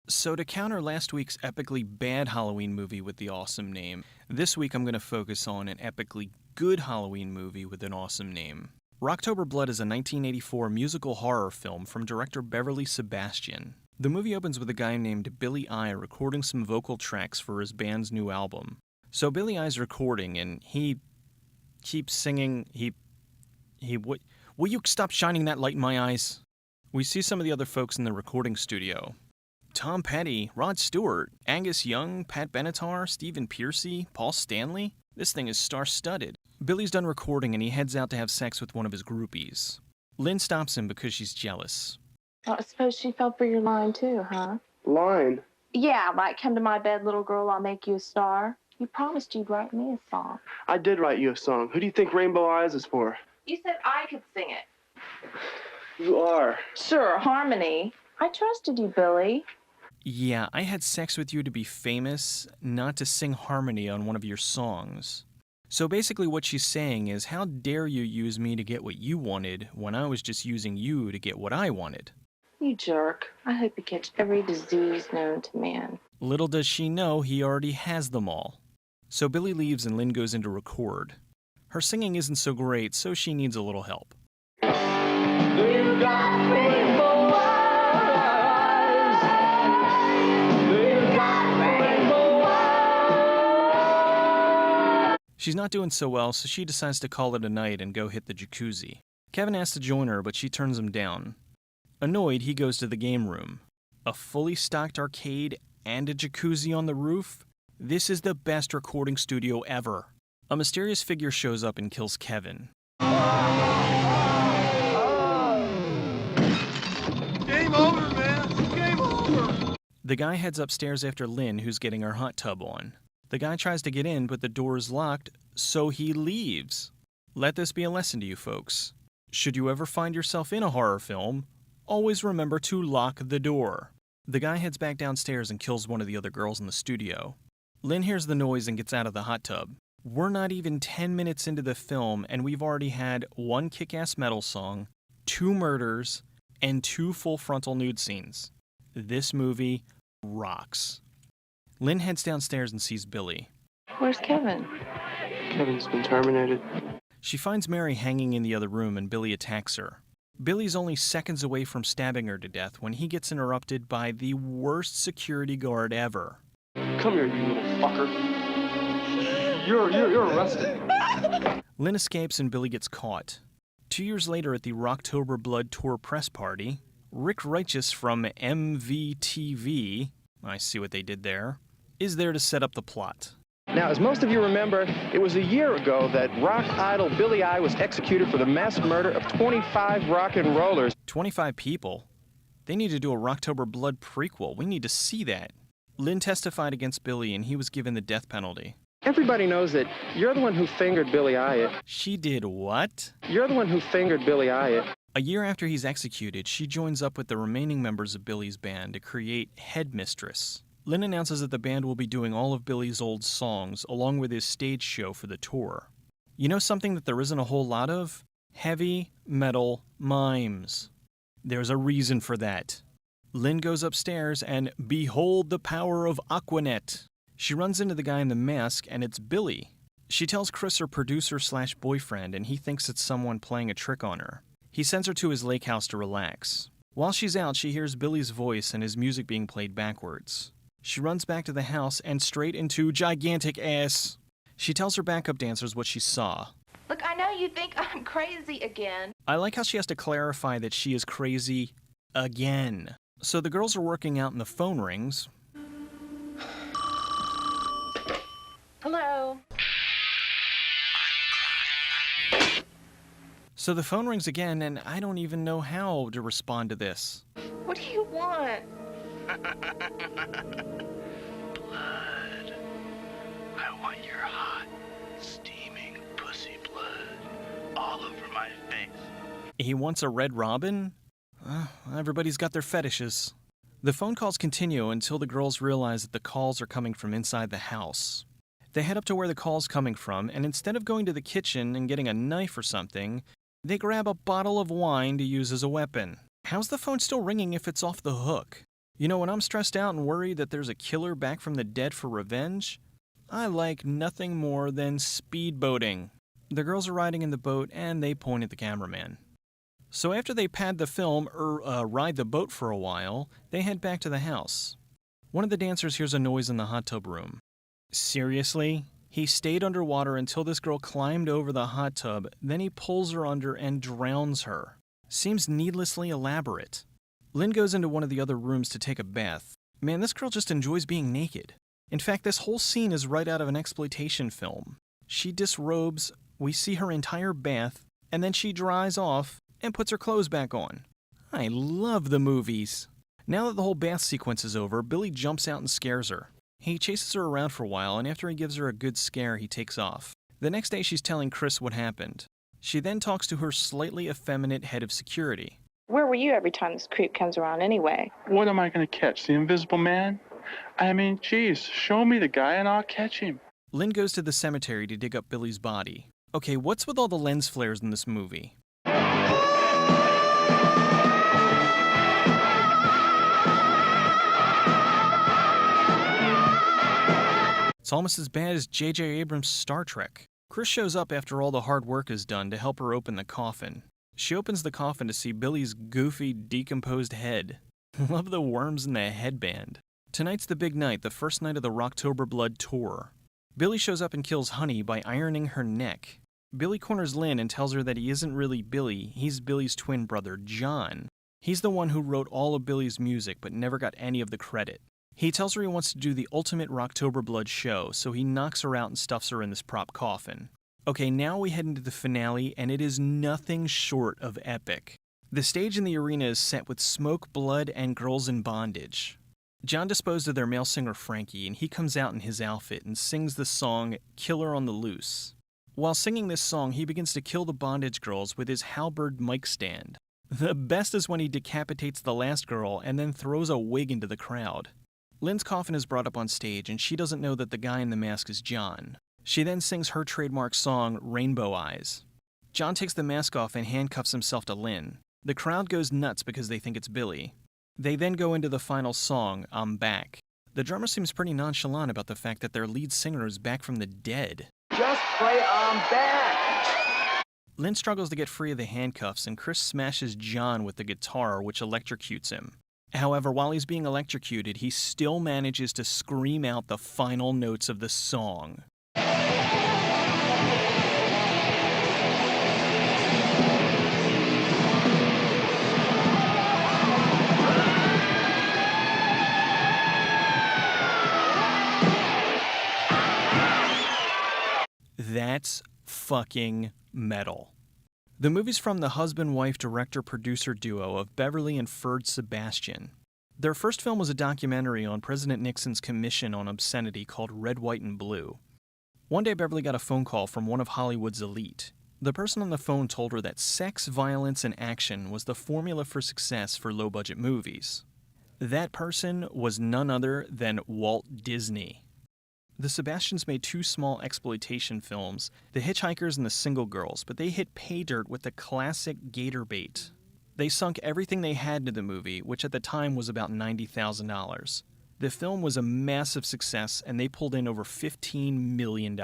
So to counter last week's epically bad Halloween movie with the awesome name, this week I'm going to focus on an epically good Halloween movie with an awesome name. Rocktober Blood is a 1984 musical horror film from director Beverly Sebastian. The movie opens with a guy named Billy I recording some vocal tracks for his band's new album. So Billy I's recording and he keeps singing, will you stop shining that light in my eyes? We see some of the other folks in the recording studio. Tom Petty, Rod Stewart, Angus Young, Pat Benatar, Stephen Pearcy, Paul Stanley. This thing is star-studded. Billy's done recording and he heads out to have sex with one of his groupies. Lynn stops him because she's jealous. I suppose she fell for your line too, huh? Line? Yeah, like, come to my bed, little girl, I'll make you a star. You promised you'd write me a song. I did write you a song. Who do you think Rainbow Eyes is for? You said I could sing it. You are. Sure, harmony. I trusted you, Billy. Yeah, I had sex with you to be famous, not to sing harmony on one of your songs. So basically what she's saying is, how dare you use me to get what you wanted when I was just using you to get what I wanted? You jerk. I hope you catch every disease known to man. Little does she know he already has them all. So Billy leaves and Lynn goes in to record. Her singing isn't so great, so she needs a little help. They've got rainbow eyes. They've got rainbow eyes. She's not doing so well, so she decides to call it a night and go hit the jacuzzi. Kevin asks to join her, but she turns him down. Annoyed, he goes to the game room. A fully stocked arcade and a jacuzzi on the roof? This is the best recording studio ever. A mysterious figure shows up and kills Kevin. Game over, man. Game over. The guy heads upstairs after Lynn, who's getting her hot tub on. The guy tries to get in, but the door is locked, so he leaves. Let this be a lesson to you folks. Should you ever find yourself in a horror film, always remember to lock the door. The guy heads back downstairs and kills one of the other girls in the studio. Lynn hears the noise and gets out of the hot tub. We're not even 10 minutes into the film, and we've already had one kick-ass metal song, 2 murders, and 2 full frontal nude scenes. This movie rocks. Lynn heads downstairs and sees Billy. Where's Kevin? Kevin's been terminated. She finds Mary hanging in the other room and Billy attacks her. Billy's only seconds away from stabbing her to death when he gets interrupted by the worst security guard ever. Come here, you little fucker. You're arrested. Lynn escapes and Billy gets caught. 2 years later at the Rocktober Blood tour press party, Rick Righteous from MVTV, I see what they did there, is there to set up the plot. Now, as most of you remember, it was a year ago that rock idol Billy I was executed for the mass murder of 25 rock and rollers. 25 people? They need to do a Rocktober Blood prequel. We need to see that. Lynn testified against Billy and he was given the death penalty. Everybody knows that you're the one who fingered Billy I. She did what? You're the one who fingered Billy I. A year after he's executed, she joins up with the remaining members of Billy's band to create Headmistress. Lynn announces that the band will be doing all of Billy's old songs along with his stage show for the tour. You know something that there isn't a whole lot of? Heavy metal mimes. There's a reason for that. Lynn goes upstairs and behold the power of Aquanet. She runs into the guy in the mask and it's Billy. She tells Chris her producer/boyfriend and he thinks it's someone playing a trick on her. He sends her to his lake house to relax. While she's out, she hears Billy's voice and his music being played backwards. She runs back to the house and straight into gigantic ass. She tells her backup dancers what she saw. Look, I know you think I'm crazy again. I like how she has to clarify that she is crazy again. So the girls are working out and the phone rings. Hello? So the phone rings again and I don't even know how to respond to this. What do you want? Blood. I want your hot, steaming pussy blood all over my face. He wants a Red Robin? Everybody's got their fetishes. The phone calls continue until the girls realize that the calls are coming from inside the house. They head up to where the call's coming from, and instead of going to the kitchen and getting a knife or something, they grab a bottle of wine to use as a weapon. How's the phone still ringing if it's off the hook? You know, when I'm stressed out and worried that there's a killer back from the dead for revenge, I like nothing more than speedboating. The girls are riding in the boat and they point at the cameraman. So after they pad the film ride the boat for a while, they head back to the house. One of the dancers hears a noise in the hot tub room. Seriously? He stayed underwater until this girl climbed over the hot tub, then he pulls her under and drowns her. Seems needlessly elaborate. Lynn goes into one of the other rooms to take a bath. Man, this girl just enjoys being naked. In fact, this whole scene is right out of an exploitation film. She disrobes, we see her entire bath, and then she dries off and puts her clothes back on. I love the movies. Now that the whole bath sequence is over, Billy jumps out and scares her. He chases her around for a while, and after he gives her a good scare, he takes off. The next day, she's telling Chris what happened. She then talks to her slightly effeminate head of security. Where were you every time this creep comes around anyway? What am I going to catch? The Invisible Man? I mean, geez, show me the guy and I'll catch him. Lynn goes to the cemetery to dig up Billy's body. Okay, what's with all the lens flares in this movie? It's almost as bad as J.J. Abrams' Star Trek. Chris shows up after all the hard work is done to help her open the coffin. She opens the coffin to see Billy's goofy, decomposed head. Love the worms in the headband. Tonight's the big night, the first night of the Rocktober Blood tour. Billy shows up and kills Honey by ironing her neck. Billy corners Lynn and tells her that he isn't really Billy, he's Billy's twin brother, John. He's the one who wrote all of Billy's music but never got any of the credit. He tells her he wants to do the ultimate Rocktober Blood show, so he knocks her out and stuffs her in this prop coffin. Okay, now we head into the finale, and it is nothing short of epic. The stage in the arena is set with smoke, blood, and girls in bondage. John disposed of their male singer Frankie, and he comes out in his outfit and sings the song Killer on the Loose. While singing this song, he begins to kill the bondage girls with his halberd mic stand. The best is when he decapitates the last girl and then throws a wig into the crowd. Lynn's coffin is brought up on stage, and she doesn't know that the guy in the mask is John. She then sings her trademark song, Rainbow Eyes. John takes the mask off and handcuffs himself to Lynn. The crowd goes nuts because they think it's Billy. They then go into the final song, I'm Back. The drummer seems pretty nonchalant about the fact that their lead singer is back from the dead. Just play I'm back. Lynn struggles to get free of the handcuffs, and Chris smashes John with the guitar, which electrocutes him. However, while he's being electrocuted, he still manages to scream out the final notes of the song. That's fucking metal. The movie's from the husband-wife director-producer duo of Beverly and Ferd Sebastian. Their first film was a documentary on President Nixon's commission on obscenity called Red, White, and Blue. One day Beverly got a phone call from one of Hollywood's elite. The person on the phone told her that sex, violence, and action was the formula for success for low-budget movies. That person was none other than Walt Disney. The Sebastians made two small exploitation films, The Hitchhikers and The Single Girls, but they hit pay dirt with the classic gator bait. They sunk everything they had into the movie, which at the time was about $90,000. The film was a massive success, and they pulled in over $15 million.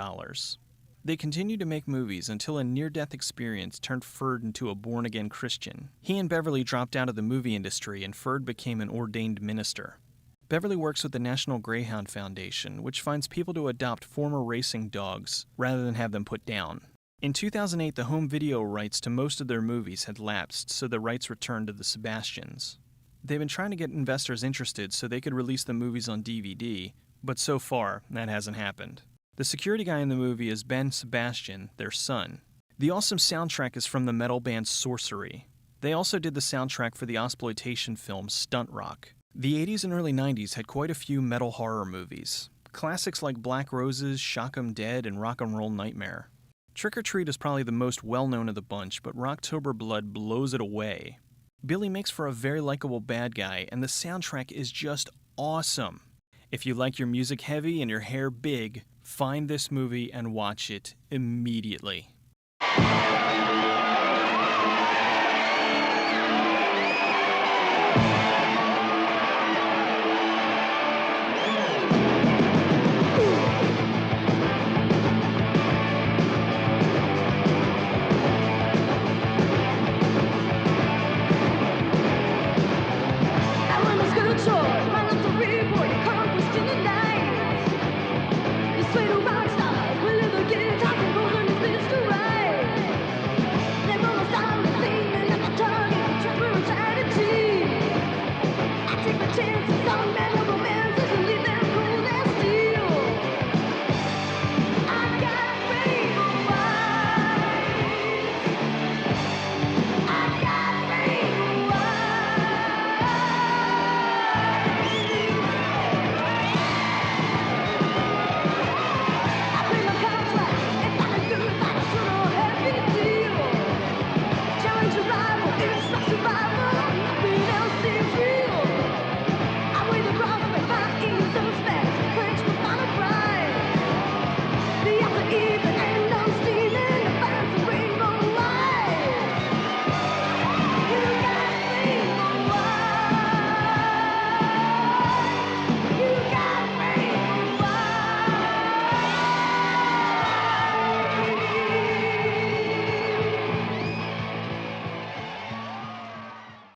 They continued to make movies until a near-death experience turned Ferd into a born-again Christian. He and Beverly dropped out of the movie industry, and Ferd became an ordained minister. Beverly works with the National Greyhound Foundation, which finds people to adopt former racing dogs rather than have them put down. In 2008, the home video rights to most of their movies had lapsed, so the rights returned to the Sebastians. They've been trying to get investors interested so they could release the movies on DVD, but so far, that hasn't happened. The security guy in the movie is Ben Sebastian, their son. The awesome soundtrack is from the metal band Sorcery. They also did the soundtrack for the exploitation film Stunt Rock. The 80s and early 90s had quite a few metal horror movies. Classics like Black Roses, Shock 'em Dead, and Rock 'em Roll Nightmare. Trick or Treat is probably the most well-known of the bunch, but Rocktober Blood blows it away. Billy makes for a very likable bad guy, and the soundtrack is just awesome. If you like your music heavy and your hair big, find this movie and watch it immediately.